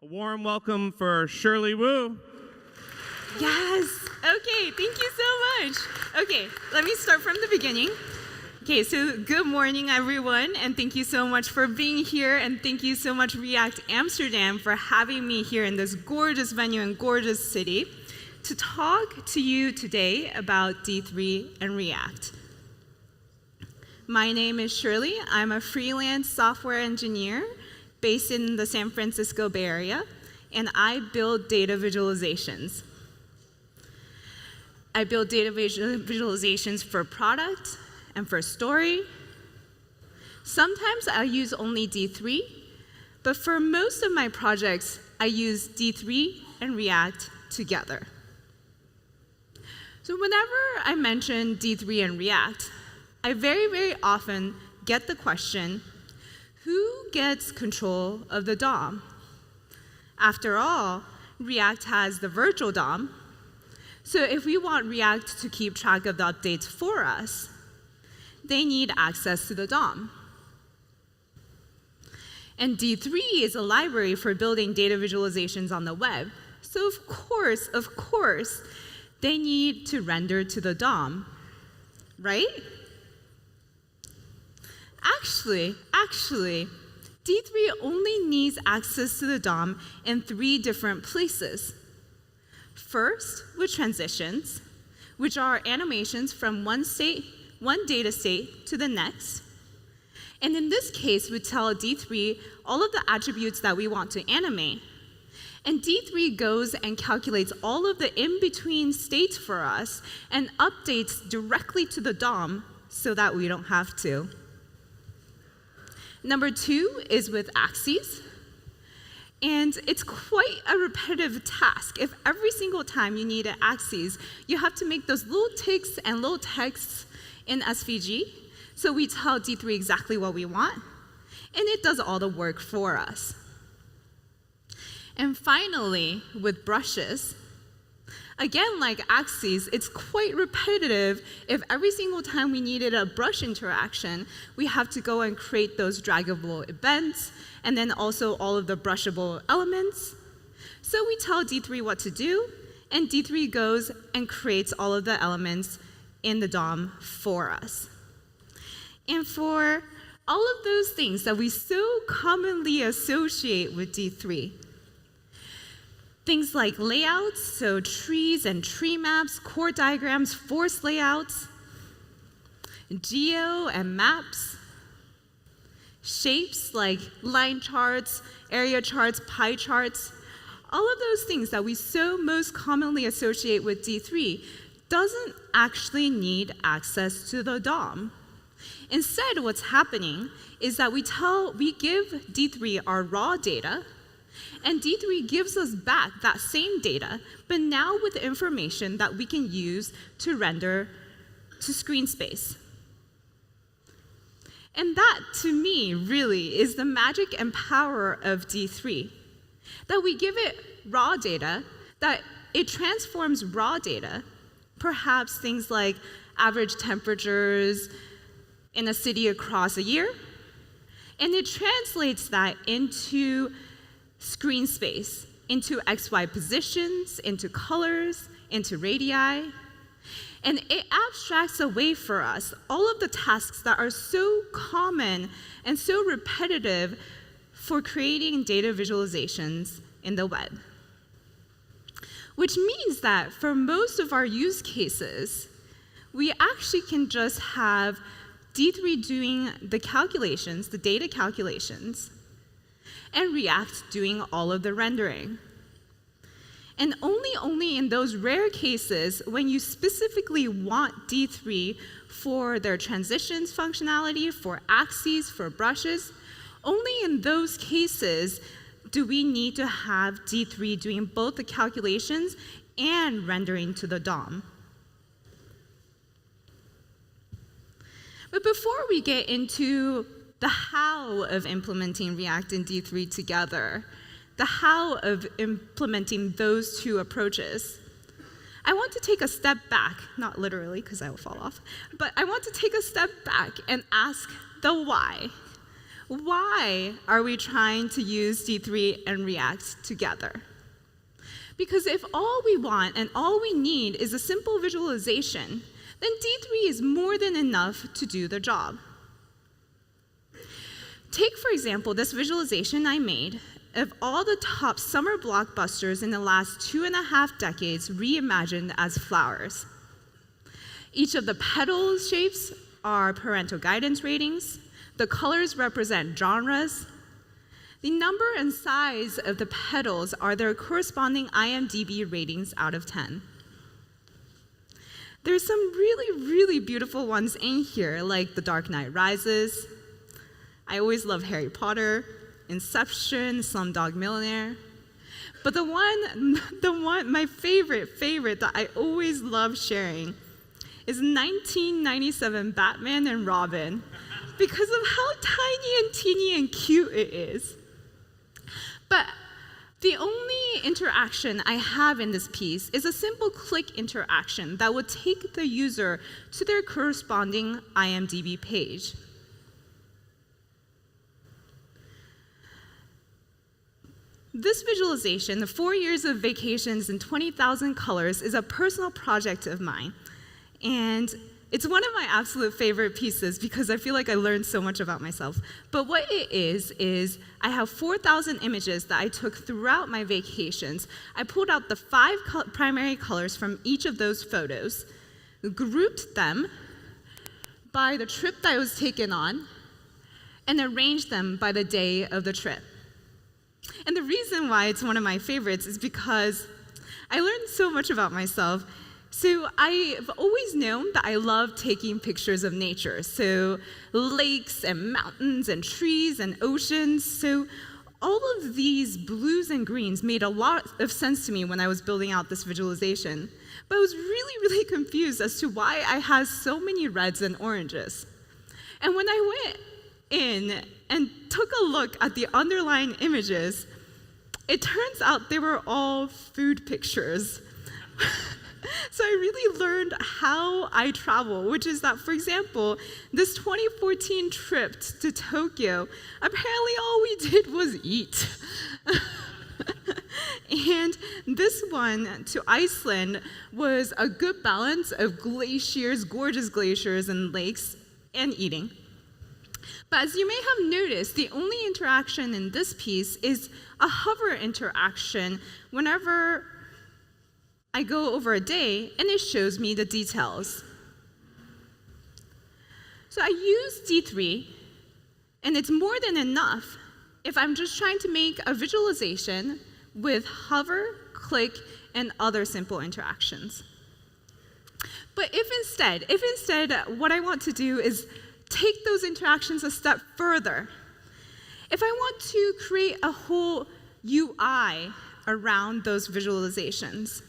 A warm welcome for Shirley Wu. Yes. Okay, thank you so much. Okay, let me start from the beginning. Okay, so good morning, everyone, and thank you so much for being here, and thank you so much, React Amsterdam, for having me here in this gorgeous venue and gorgeous city to talk to you today about D3 and React. My name is Shirley. I'm a freelance software engineer based in the San Francisco Bay Area, and I build data visualizations. I build data visualizations for product and for story. Sometimes I use only D3, but for most of my projects, I use D3 and React together. So whenever I mention D3 and React, I very often get the question, who gets control of the DOM? After all, React has the virtual DOM, so if we want React to keep track of the updates for us, they need access to the DOM. And D3 is a library for building data visualizations on the web. So of course, they need to render to the DOM, right? Actually, D3 only needs access to the DOM in 3 different places. First, with transitions, which are animations from one data state to the next. And in this case, we tell D3 all of the attributes that we want to animate. And D3 goes and calculates all of the in-between states for us and updates directly to the DOM so that we don't have to. Number 2 is with axes. And it's quite a repetitive task. If every single time you need an axis, you have to make those little ticks and little texts in SVG. So we tell D3 exactly what we want, and it does all the work for us. And finally, with brushes, again, like axes, it's quite repetitive. If every single time we needed a brush interaction, we have to go and create those draggable events, and then also all of the brushable elements. So we tell D3 what to do, and D3 goes and creates all of the elements in the DOM for us. And for all of those things that we so commonly associate with D3, things like layouts, so trees and tree maps, chord diagrams, force layouts, geo and maps, shapes like line charts, area charts, pie charts, all of those things that we so most commonly associate with D3 doesn't actually need access to the DOM. Instead, what's happening is that we give D3 our raw data, and D3 gives us back that same data, but now with information that we can use to render to screen space. And that, to me, really is the magic and power of D3. That we give it raw data, that it transforms raw data, perhaps things like average temperatures in a city across a year, and it translates that into screen space, into XY positions, into colors, into radii. And it abstracts away for us all of the tasks that are so common and so repetitive for creating data visualizations in the web. Which means that for most of our use cases, we actually can just have D3 doing the calculations, the data calculations, and React doing all of the rendering. And only in those rare cases when you specifically want D3 for their transitions functionality, for axes, for brushes, only in those cases do we need to have D3 doing both the calculations and rendering to the DOM. But before we get into the how of implementing React and D3 together, the how of implementing those 2 approaches, I want to take a step back, not literally because I will fall off, but I want to take a step back and ask the why. why are we trying to use D3 and React together? Because if all we want and all we need is a simple visualization, then D3 is more than enough to do the job. Take, for example, this visualization I made of all the top summer blockbusters in the last 2.5 decades reimagined as flowers. Each of the petal shapes are parental guidance ratings. The colors represent genres. The number and size of the petals are their corresponding IMDb ratings out of 10. There's some really, really beautiful ones in here, like The Dark Knight Rises. I always love Harry Potter, Inception, Slumdog Millionaire. But my favorite that I always love sharing is 1997 Batman and Robin, because of how tiny and teeny and cute it is. But the only interaction I have in this piece is a simple click interaction that would take the user to their corresponding IMDb page. This visualization, the 4 years of vacations and 20,000 colors, is a personal project of mine. And it's one of my absolute favorite pieces because I feel like I learned so much about myself. But what it is I have 4,000 images that I took throughout my vacations. I pulled out the 5 primary colors from each of those photos, grouped them by the trip that I was taken on, and arranged them by the day of the trip. And the reason why it's one of my favorites is because I learned so much about myself. So I've always known that I love taking pictures of nature. So lakes and mountains and trees and oceans. So all of these blues and greens made a lot of sense to me when I was building out this visualization. But I was really, really confused as to why I had so many reds and oranges. And when I went in and took a look at the underlying images, it turns out they were all food pictures. So I really learned how I travel, which is that, for example, this 2014 trip to Tokyo, apparently all we did was eat. And this one to Iceland was a good balance of glaciers, gorgeous glaciers and lakes, and eating. But as you may have noticed, the only interaction in this piece is a hover interaction whenever I go over a day, and it shows me the details. So I use D3, and it's more than enough if I'm just trying to make a visualization with hover, click, and other simple interactions. But if instead what I want to do is take those interactions a step further, if I want to create a whole UI around those visualizations,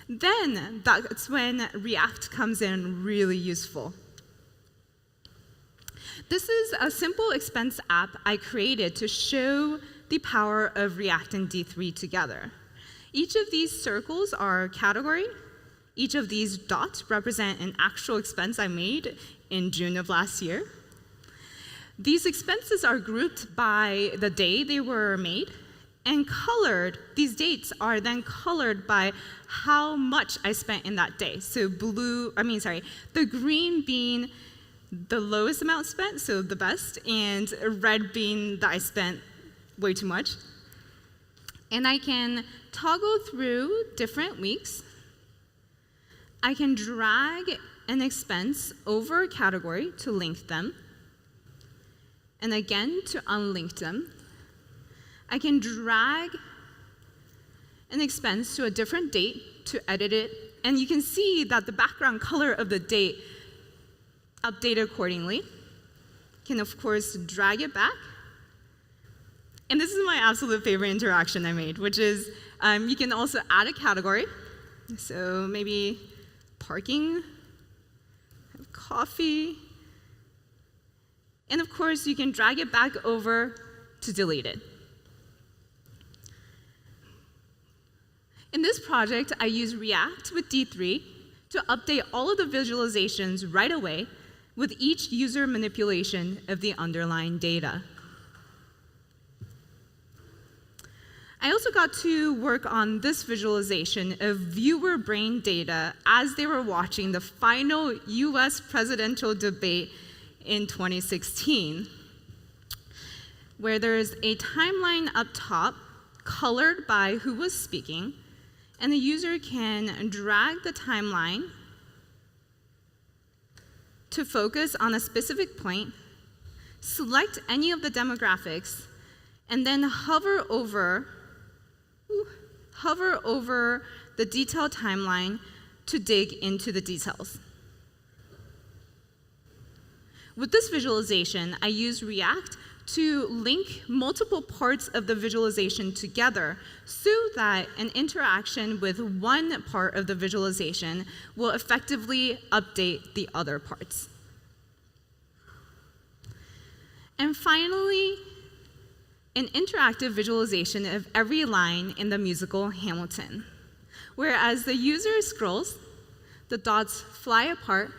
then that's when React comes in really useful. This is a simple expense app I created to show the power of React and D3 together. Each of these circles are a category. Each of these dots represent an actual expense I made in June of last year. These expenses are grouped by the day they were made, and colored. These dates are then colored by how much I spent in that day. So the green being the lowest amount spent, so the best, and red being that I spent way too much. And I can toggle through different weeks. I can drag an expense over a category to link them, and again to unlink them. I can drag an expense to a different date to edit it, and you can see that the background color of the date updated accordingly. Can, of course, drag it back. And this is my absolute favorite interaction I made, which is you can also add a category. So maybe parking, coffee, and of course, you can drag it back over to delete it. In this project, I use React with D3 to update all of the visualizations right away with each user manipulation of the underlying data. I also got to work on this visualization of viewer brain data as they were watching the final US presidential debate in 2016, where there's a timeline up top colored by who was speaking, and the user can drag the timeline to focus on a specific point, select any of the demographics, and then hover over the detailed timeline to dig into the details. With this visualization, I use React to link multiple parts of the visualization together so that an interaction with one part of the visualization will effectively update the other parts. And finally, an interactive visualization of every line in the musical Hamilton, where as the user scrolls, the dots fly apart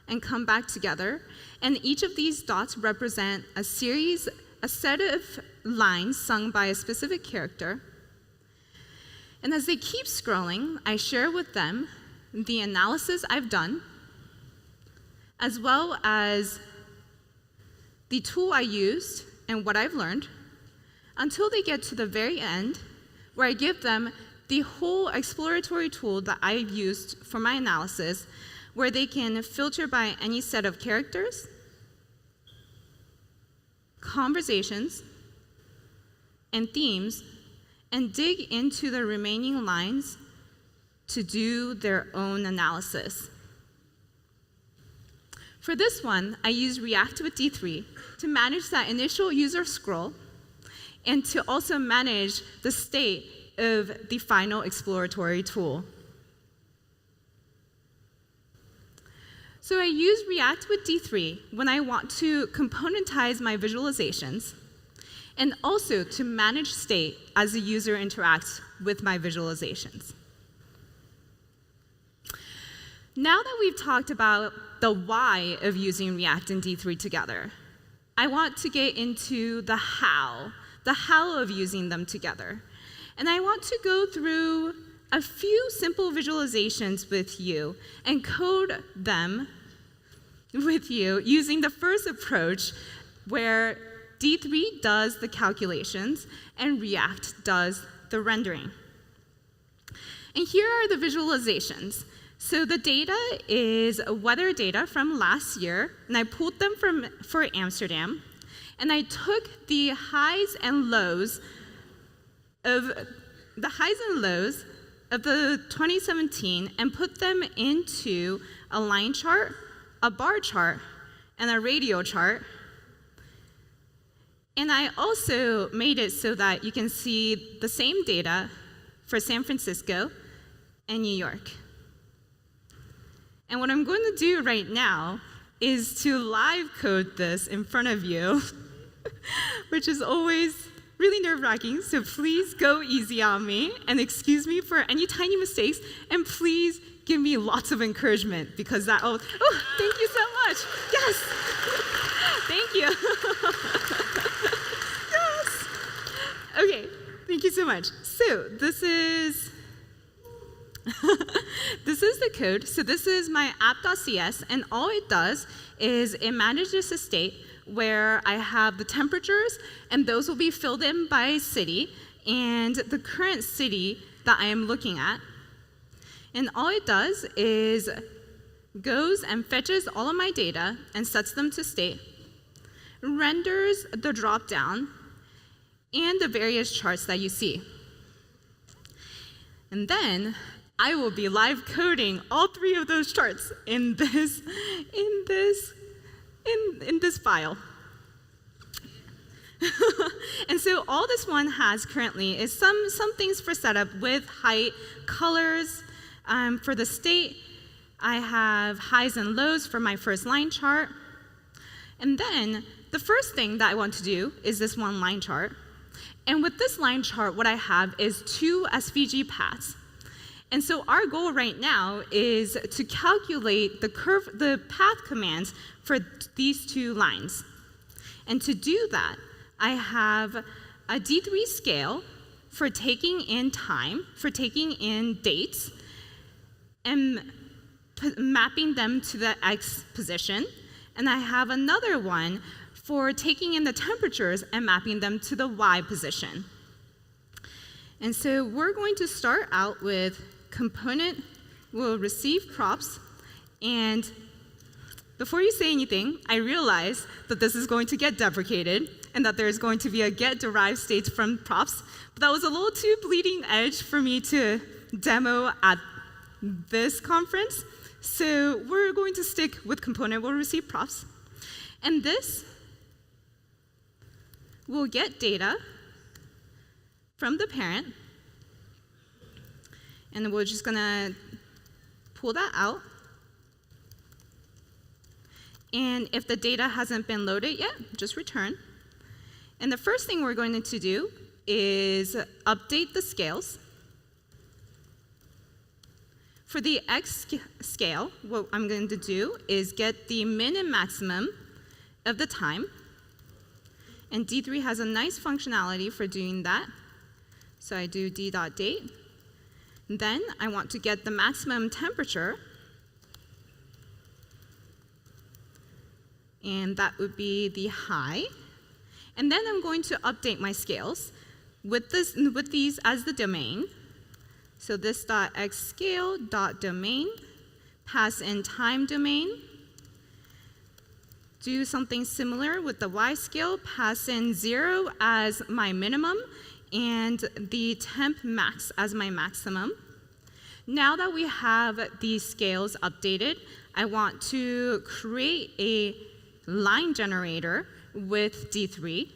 and come back together, and each of these dots represent a set of lines sung by a specific character. And as they keep scrolling, I share with them the analysis I've done, as well as the tool I used and what I've learned, until they get to the very end, where I give them the whole exploratory tool that I've used for my analysis, where they can filter by any set of characters, conversations, and themes, and dig into the remaining lines to do their own analysis. For this one, I use React with D3 to manage that initial user scroll and to also manage the state of the final exploratory tool. So I use React with D3 when I want to componentize my visualizations and also to manage state as the user interacts with my visualizations. Now that we've talked about the why of using React and D3 together, I want to get into the how of using them together. And I want to go through a few simple visualizations with you and code them with you using the first approach where D3 does the calculations and React does the rendering. And here are the visualizations. So the data is weather data from last year, and I pulled them for Amsterdam, and I took the highs and lows of the 2017 and put them into a line chart, a bar chart, and a radial chart. And I also made it so that you can see the same data for San Francisco and New York. And what I'm going to do right now is to live code this in front of you, which is always really nerve-wracking, so please go easy on me and excuse me for any tiny mistakes, and please give me lots of encouragement because that, oh, thank you so much. Yes. Thank you. Yes. Okay, thank you so much. So this is the code. So this is my app.cs, and all it does is it manages a state where I have the temperatures, and those will be filled in by city, and the current city that I am looking at. And all it does is goes and fetches all of my data and sets them to state, renders the drop-down, and the various charts that you see. And then I will be live coding all three of those charts in this file. And so all this one has currently is some things for setup with height, colors. For the state, I have highs and lows for my first line chart. And then the first thing that I want to do is this one line chart. And with this line chart, what I have is 2 SVG paths. And so our goal right now is to calculate the path commands for these 2 lines. And to do that, I have a D3 scale for taking in time, for taking in dates, and mapping them to the X position. And I have another one for taking in the temperatures and mapping them to the Y position. And so we're going to start out with component will receive props. And before you say anything, I realize that this is going to get deprecated and that there's going to be a get derived states from props. But that was a little too bleeding edge for me to demo at this conference. So we're going to stick with component will receive props. And this will get data from the parent. And we're just going to pull that out. And if the data hasn't been loaded yet, just return. And the first thing we're going to do is update the scales. For the X scale, what I'm going to do is get the min and maximum of the time. And D3 has a nice functionality for doing that. So I do d.date. Then I want to get the maximum temperature. And that would be the high. And then I'm going to update my scales with these as the domain. So this .xscale.domain, pass in time domain. Do something similar with the Y scale, pass in 0 as my minimum and the temp max as my maximum. Now that we have these scales updated, I want to create a line generator with D3.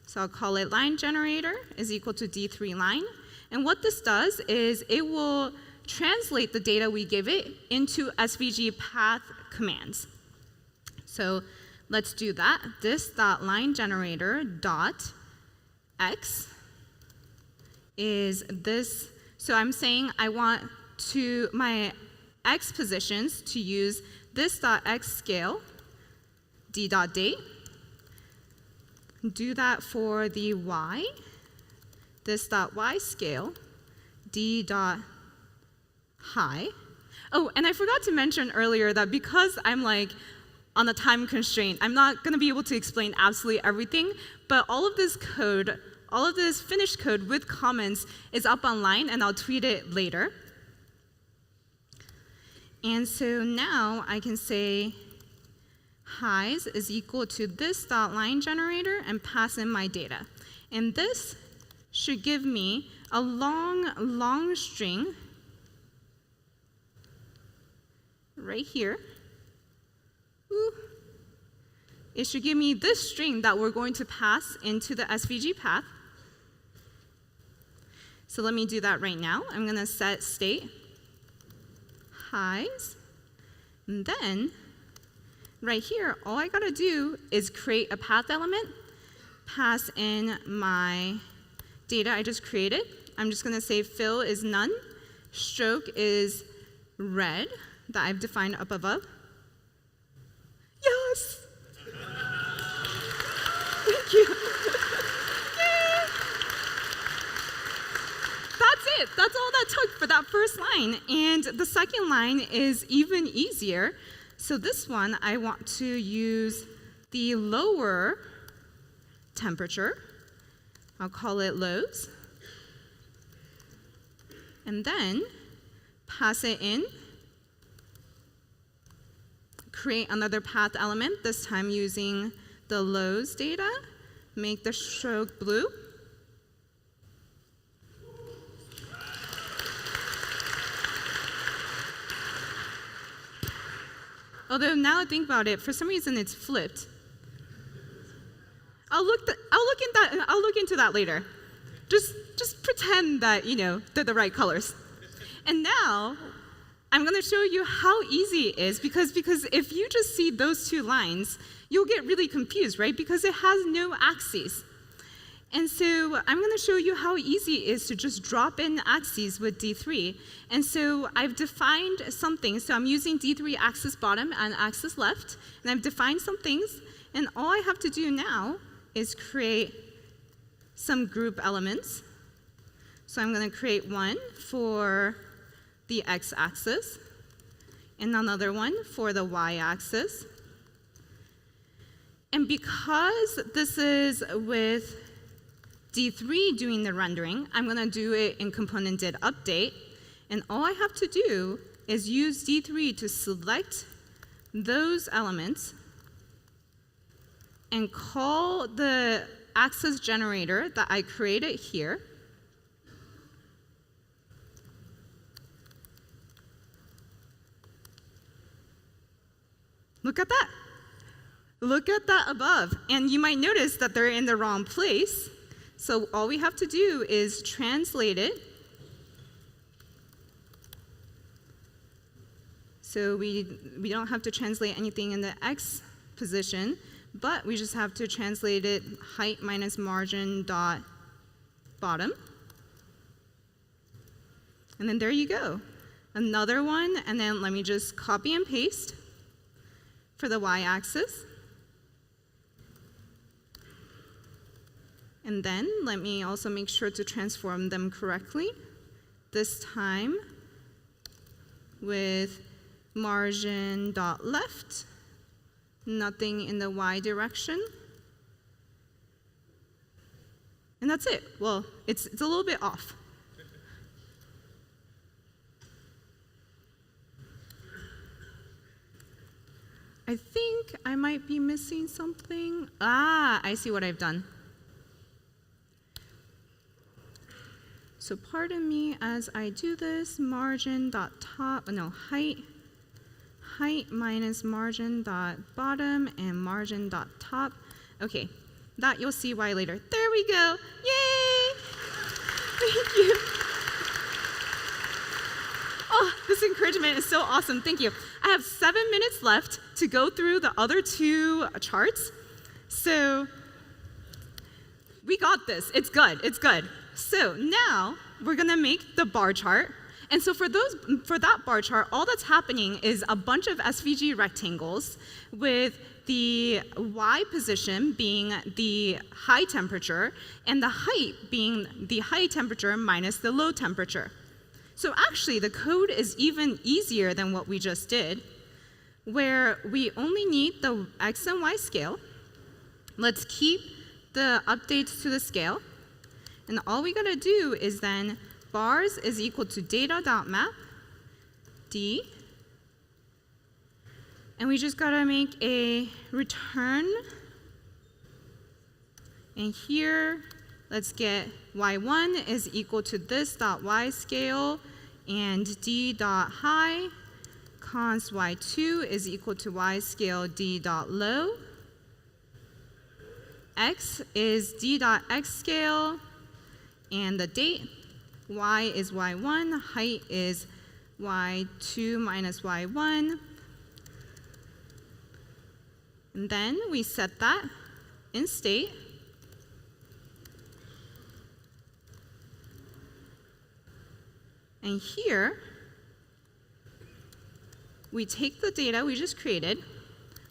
So I'll call it line generator is equal to D3 line. And what this does is it will translate the data we give it into SVG path commands. So let's do that. This.line_generator.x is this. So I'm saying I want to my X positions to use this.xscale d.date. Do that for the Y. This.yscale d.high. Oh, and I forgot to mention earlier that because I'm like on a time constraint, I'm not going to be able to explain absolutely everything, but all of this code, all of this finished code with comments is up online, and I'll tweet it later. And so now I can say highs is equal to this.line generator and pass in my data. And this should give me a long string right here. Ooh. It should give me this string that we're going to pass into the SVG path. So let me do that right now. I'm going to set state highs. And then right here, all I got to do is create a path element, pass in my data I just created. I'm just going to say fill is none, stroke is red that I've defined up above. Yes! Thank you. Yay! That's it. That's all that took for that first line. And the second line is even easier. So this one, I want to use the lower temperature. I'll call it lows. And then pass it in. Create another path element, this time using the lows data. Make the stroke blue. Although now I think about it, for some reason it's flipped. I'll look into that later. Just pretend that they're the right colors. And now I'm going to show you how easy it is because if you just see those two lines, you'll get really confused, right? Because it has no axes. And so I'm going to show you how easy it is to just drop in axes with D3. And so I've defined some things. So I'm using D3 axis bottom and axis left. And I've defined some things. And all I have to do now is create some group elements. So I'm going to create one for the x-axis and another one for the y-axis. And because this is with D3 doing the rendering, I'm going to do it in component did update. And all I have to do is use D3 to select those elements and call the axis generator that I created here. Look at that. Look at that above. And you might notice that they're in the wrong place. So all we have to do is translate it. So we don't have to translate anything in the x position, but we just have to translate it height minus margin dot bottom. And then there you go. Another one, and then let me just copy and paste for the y-axis. And then let me also make sure to transform them correctly. This time with margin dot left, nothing in the y direction. And that's it. Well, it's a little bit off. I think I might be missing something. Ah, I see what I've done. So pardon me as I do this, margin dot top, no, height minus margin dot bottom and margin dot top. Okay, that you'll see why later. There we go, yay! Thank you. Oh, this encouragement is so awesome, thank you. I have 7 minutes left to go through the other two charts. So we got this, it's good, it's good. So now we're gonna make the bar chart. And so for that bar chart, all that's happening is a bunch of SVG rectangles with the y position being the high temperature and the height being the high temperature minus the low temperature. So actually the code is even easier than what we just did, where we only need the x and y scale. Let's keep the updates to the scale. And all we gotta do is then bars is equal to data.map d. And we just gotta make a return. And here, let's get y1 is equal to this dot y scale and d dot high. Const y2 is equal to y scale d dot low. X is d dot x scale. And the date, y is y1, height is y2 minus y1. And then we set that in state. And here, we take the data we just created,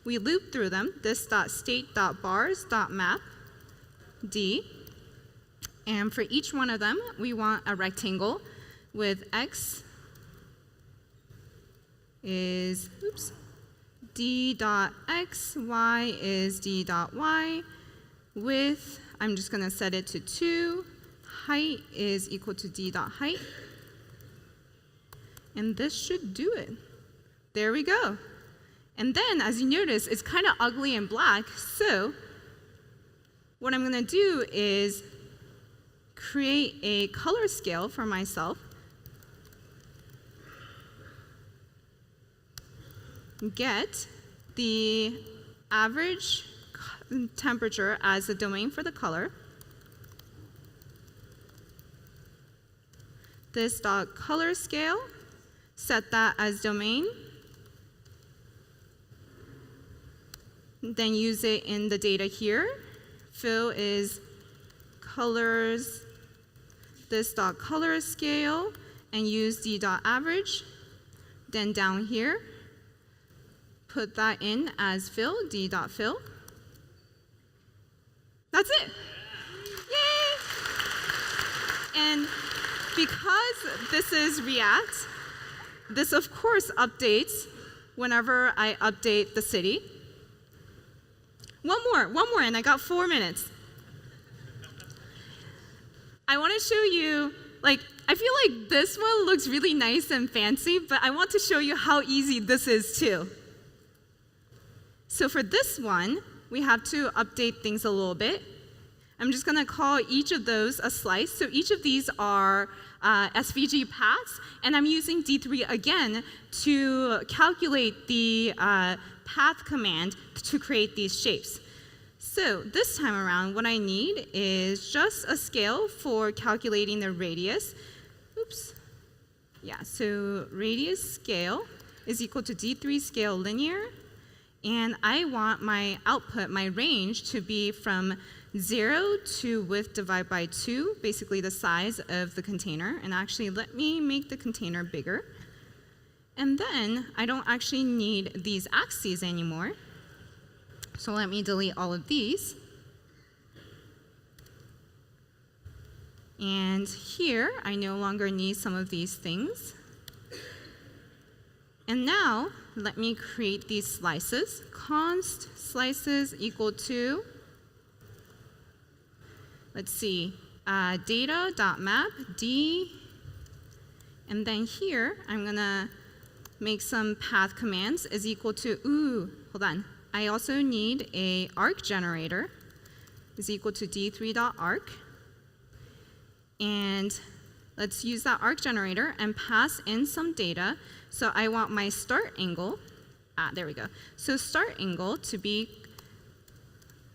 we loop through them, this dot state dot bars dot map d. And for each one of them, we want a rectangle with x is, d dot x, y is d dot y. Width, I'm just gonna set it to 2. Height is equal to d dot height. And this should do it. There we go. And then, as you notice, it's kind of ugly and black, so what I'm gonna do is create a color scale for myself. Get the average temperature as the domain for the color. This dot color scale, set that as domain. Then use it in the data here. Fill is colors, this dot color scale, and use d dot average. Then down here, put that in as fill, d dot fill. That's it. Yay! And because this is React, this of course updates whenever I update the city. One more, and I got 4 minutes. I want to show you, I feel like this one looks really nice and fancy, but I want to show you how easy this is too. So for this one, we have to update things a little bit. I'm just going to call each of those a slice. So each of these are SVG paths, and I'm using D3 again to calculate the path command to create these shapes. So this time around, what I need is just a scale for calculating the radius. Oops. Yeah, so radius scale is equal to D3 scale linear, and I want my output, my range, to be from 0 to width divided by 2, basically the size of the container. And actually, let me make the container bigger. And then I don't actually need these axes anymore. So let me delete all of these. And here, I no longer need some of these things. And now, let me create these slices. Const slices equal to, let's see, data.map d. And then here, I'm going to make some path commands is equal to, hold on. I also need a arc generator is equal to d3.arc. And let's use that arc generator and pass in some data. So I want my start angle. There we go. So start angle to be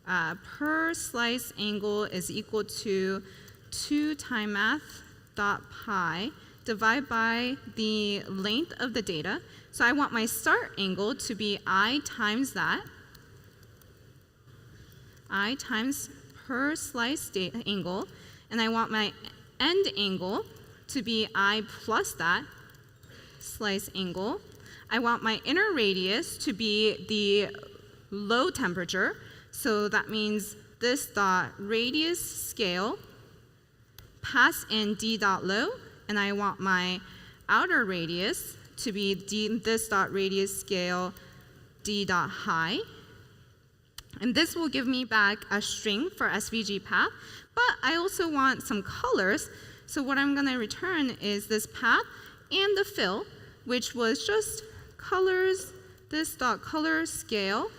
per slice angle is equal to 2 time math.pi divided by the length of the data. So I want my start angle to be I times that. I times per slice angle. And I want my end angle to be I plus that slice angle. I want my inner radius to be the low temperature. So that means this dot radius scale, pass in d dot low, and I want my outer radius to be this dot radius scale d dot high. And this will give me back a string for SVG path, but I also want some colors. So what I'm going to return is this path and the fill, which was just colors, this dot color scale,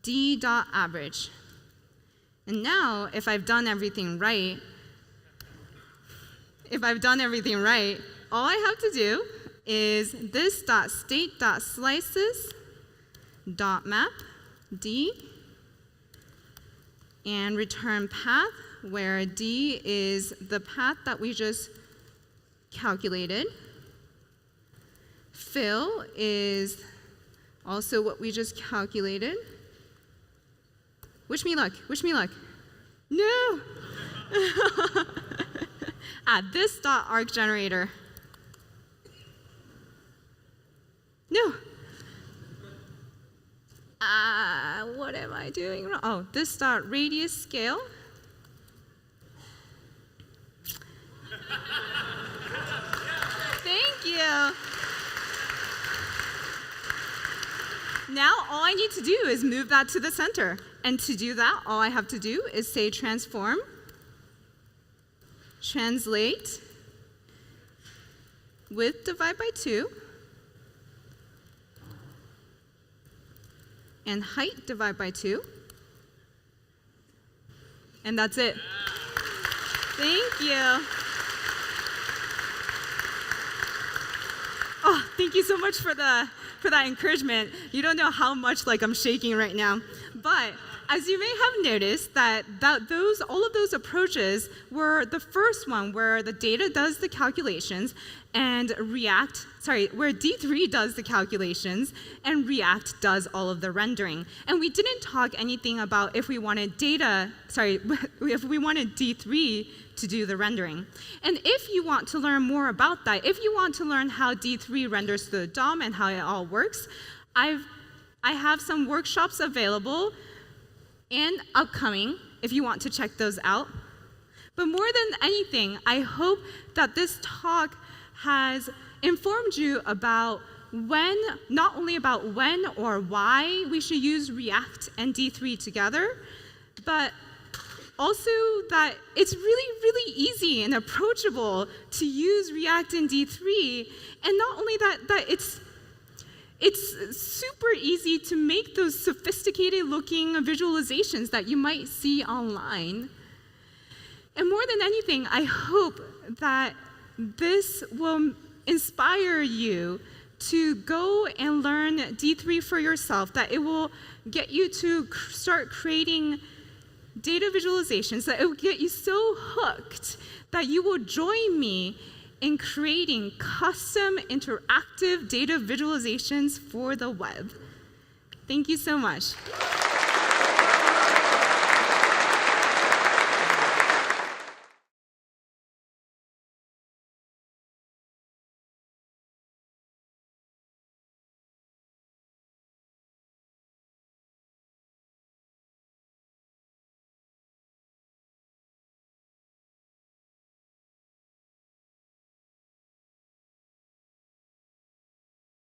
d dot average. And now, if I've done everything right, all I have to do is this dot state dot slices dot map d and return path, where d is the path that we just calculated. Fill is also what we just calculated. Wish me luck, wish me luck. No! This dot arc generator. No. What am I doing wrong? Oh, this dot radius scale. Thank you. Now all I need to do is move that to the center. And to do that, all I have to do is say transform, translate, width divided by 2, and height divided by 2. And that's it. Thank you. Oh, thank you so much for that encouragement. You don't know how much I'm shaking right now. But as you may have noticed, all of those approaches were the first one where the data does the calculations and where D3 does the calculations and React does all of the rendering. And we didn't talk anything about if we wanted D3 to do the rendering. And if you want to learn more about that, if you want to learn how D3 renders the DOM and how it all works, I have some workshops available and upcoming if you want to check those out. But more than anything, I hope that this talk has informed you about not only about when or why we should use React and D3 together, but also that it's really, really easy and approachable to use React and D3. And not only that, it's super easy to make those sophisticated looking visualizations that you might see online. And more than anything, I hope that this will inspire you to go and learn D3 for yourself, that it will get you to start creating data visualizations, that it will get you so hooked that you will join me in creating custom interactive data visualizations for the web. Thank you so much.